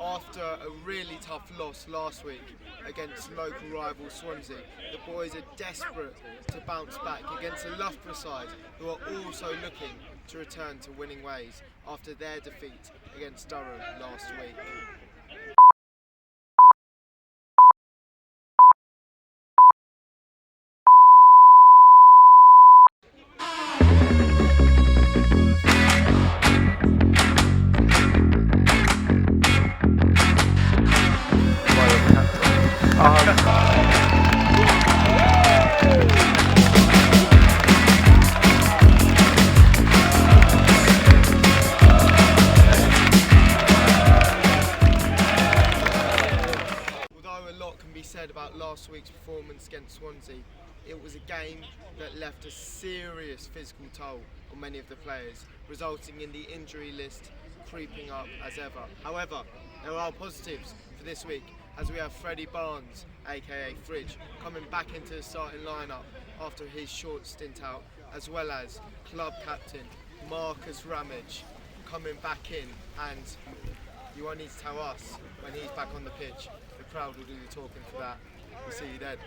After a really tough loss last week against local rival Swansea, the boys are desperate to bounce back against a Loughborough side who are also looking to return to winning ways after their defeat against Durham last week. Although a lot can be said about last week's performance against Swansea, it was a game that left a serious physical toll on many of the players, resulting in the injury list creeping up as ever. However, there are positives for this week as we have Freddie Barnes, aka Fridge, coming back into the starting lineup after his short stint out, as well as club captain Marcus Ramage coming back in, and you won't need to tell us when he's back on the pitch. The crowd will do the talking for that. We'll see you then.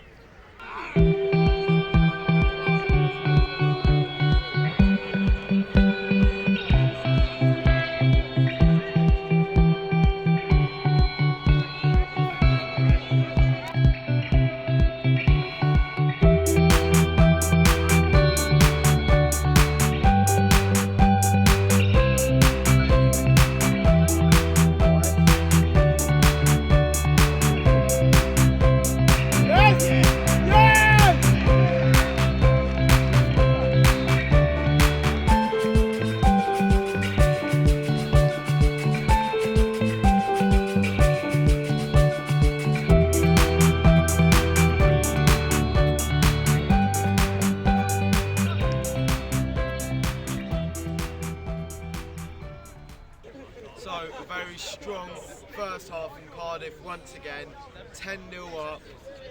So a very strong first half in Cardiff once again, 10-0 up,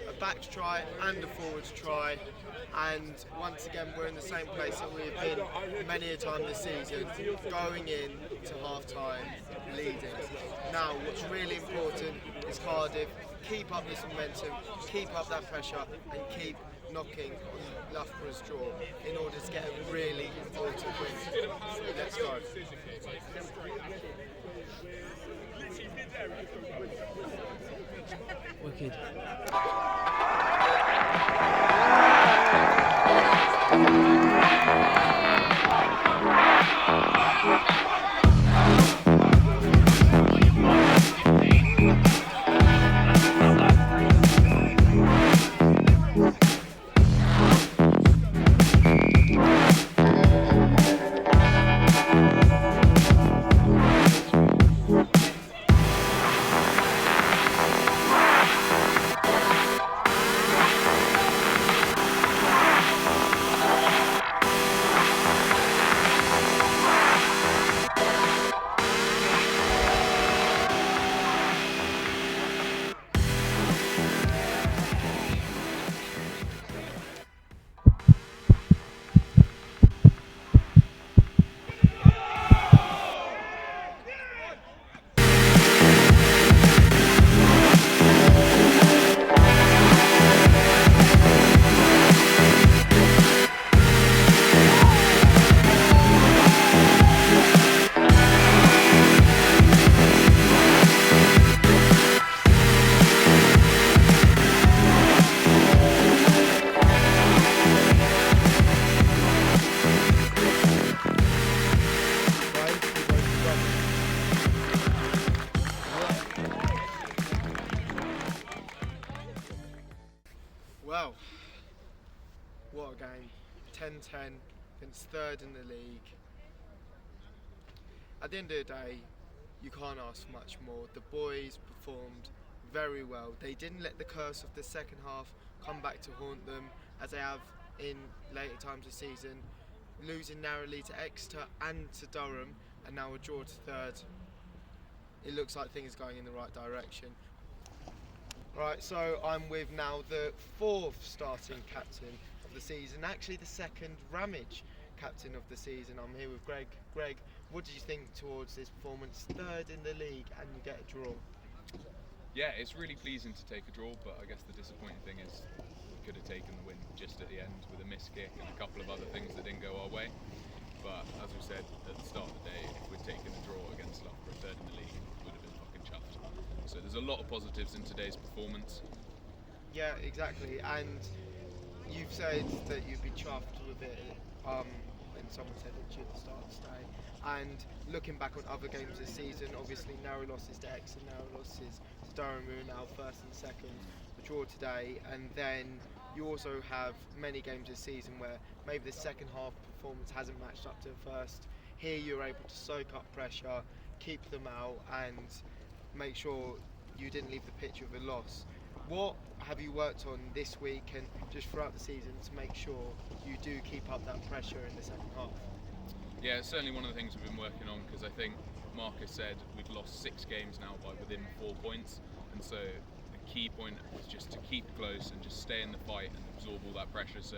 a back try and a forwards try, and once again we're in the same place that we've been many a time this season, going in to half-time leading. Now what's really important is Cardiff keep up this momentum, keep up that pressure and keep knocking on Loughborough's door in order to get a really important win. Let's go. Wicked. Well, what a game. 10-10 against third in the league. At the end of the day, you can't ask for much more. The boys performed very well. They didn't let the curse of the second half come back to haunt them as they have in later times this season, losing narrowly to Exeter and to Durham, and now a draw to third. It looks like things are going in the right direction. Right, so I'm with now the fourth starting captain of the season, actually the second Ramage captain of the season. I'm here with Greg. Greg, what did you think towards this performance? Third in the league and you get a draw. Yeah, it's really pleasing to take a draw, but I guess the disappointing thing is we could have taken the win just at the end with a missed kick and a couple of other things that didn't go our way. But as we said at the start of the day, if we'd taken a draw against Loughborough, third in the league, we would have been fucking chuffed. So there's a lot of positives in today's performance. Yeah, exactly. And you've said that you'd be chuffed with it when someone said it to you at the start of the day. And looking back on other games this season, obviously narrow losses to Exeter, narrow losses to Durham, who are now first and second, the draw today, and then you also have many games this season where maybe the second half performance hasn't matched up to the first. Here you're able to soak up pressure, keep them out, and make sure you didn't leave the pitch with a loss. What have you worked on this week and just throughout the season to make sure you do keep up that pressure in the second half? Yeah, it's certainly one of the things we've been working on, because I think Marcus said we'd lost 6 games now by within 4 points, and so the key point was just to keep close and just stay in the fight and absorb all that pressure, so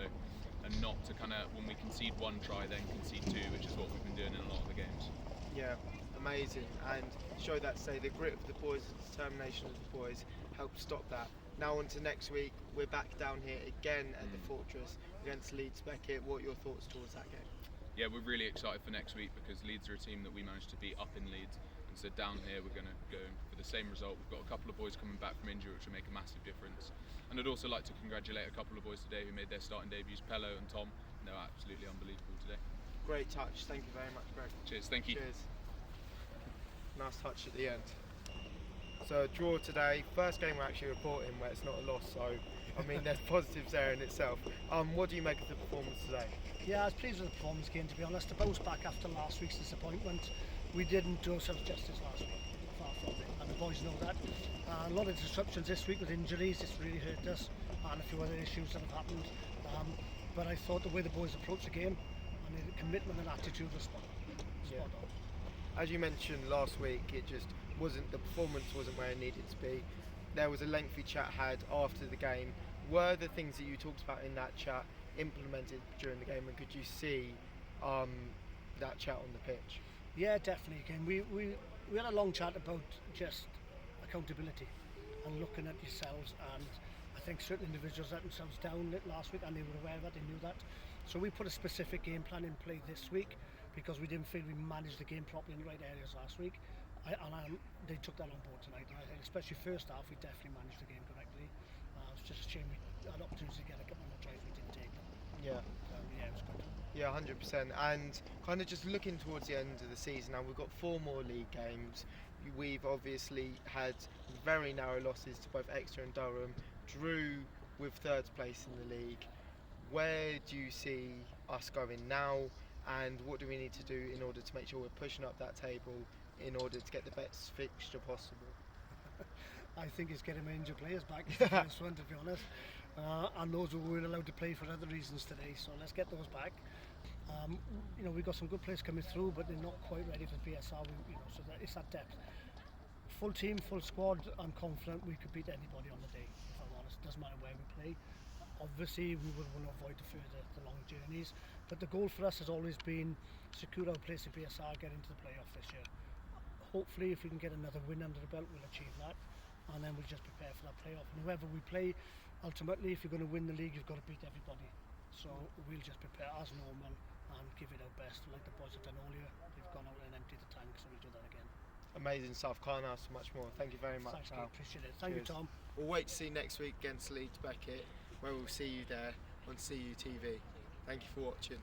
and not to kind of, when we concede 1 try, then concede 2, which is what we've been doing in a lot of the games. Yeah, amazing, and show that, say, the grit of the boys, the determination of the boys helped stop that. Now on to next week, we're back down here again at the Fortress against Leeds Beckett. What are your thoughts towards that game? Yeah, we're really excited for next week, because Leeds are a team that we managed to beat up in Leeds, and so down here we're going to go for the same result. We've got a couple of boys coming back from injury, which will make a massive difference, and I'd also like to congratulate a couple of boys today who made their starting debuts, Pello and Tom. They're absolutely unbelievable today. Great touch, thank you very much, Greg. Cheers, thank you. Cheers. Nice touch at the end. So a draw today, first game we're actually reporting where it's not a loss, so I mean there's positives there in itself. What do you make of the performance today? Yeah, I was pleased with the performance game, to be honest. To bounce back after last week's disappointment, we didn't do ourselves justice last week, far from it, and the boys know that. A lot of disruptions this week with injuries, it's really hurt us, and a few other issues that have happened. But I thought the way the boys approached the game and the commitment and attitude was spot on. As you mentioned last week, it just wasn't, the performance wasn't where it needed to be. There was a lengthy chat had after the game. Were the things that you talked about in that chat implemented during the game, and could you see that chat on the pitch? Yeah, definitely. Again, we had a long chat about just accountability and looking at yourselves, and I think certain individuals let themselves down last week, and they were aware of that, they knew that. So we put a specific game plan in play this week, because we didn't feel we managed the game properly in the right areas last week. They took that on board tonight, and I think especially first half we definitely managed the game correctly. It's just a shame we had opportunities to get a couple more tries, we didn't take them. Yeah. Yeah, it was good. Yeah, 100%. And kind of just looking towards the end of the season now, we've got 4 more league games. We've obviously had very narrow losses to both Exeter and Durham, drew with 3rd place in the league. Where do you see us going now, and what do we need to do in order to make sure we're pushing up that table in order to get the best fixture possible? I think it's getting my injured players back is the first one, to be honest, and those who weren't allowed to play for other reasons today, so let's get those back. We've got some good players coming through, but they're not quite ready for BSR, so it's that depth. Full team, full squad, I'm confident we could beat anybody on the day, if I'm honest. Doesn't matter where we play. Obviously we would want to avoid the long journeys, but the goal for us has always been secure our place in BSR, get into the playoff this year. Hopefully if we can get another win under the belt, we'll achieve that, and then we'll just prepare for that playoff. And whoever we play, ultimately if you're going to win the league, you've got to beat everybody, so we'll just prepare as normal and give it our best like the boys have done all year. They've gone out and emptied the tank, so we'll do that again. Amazing stuff, can't ask for much more. Thank you very much. Thanks, Al. Appreciate it. Thank you, Tom. We'll wait to see next week against Leeds Beckett, where we'll see you there on CUTV. Thank you for watching.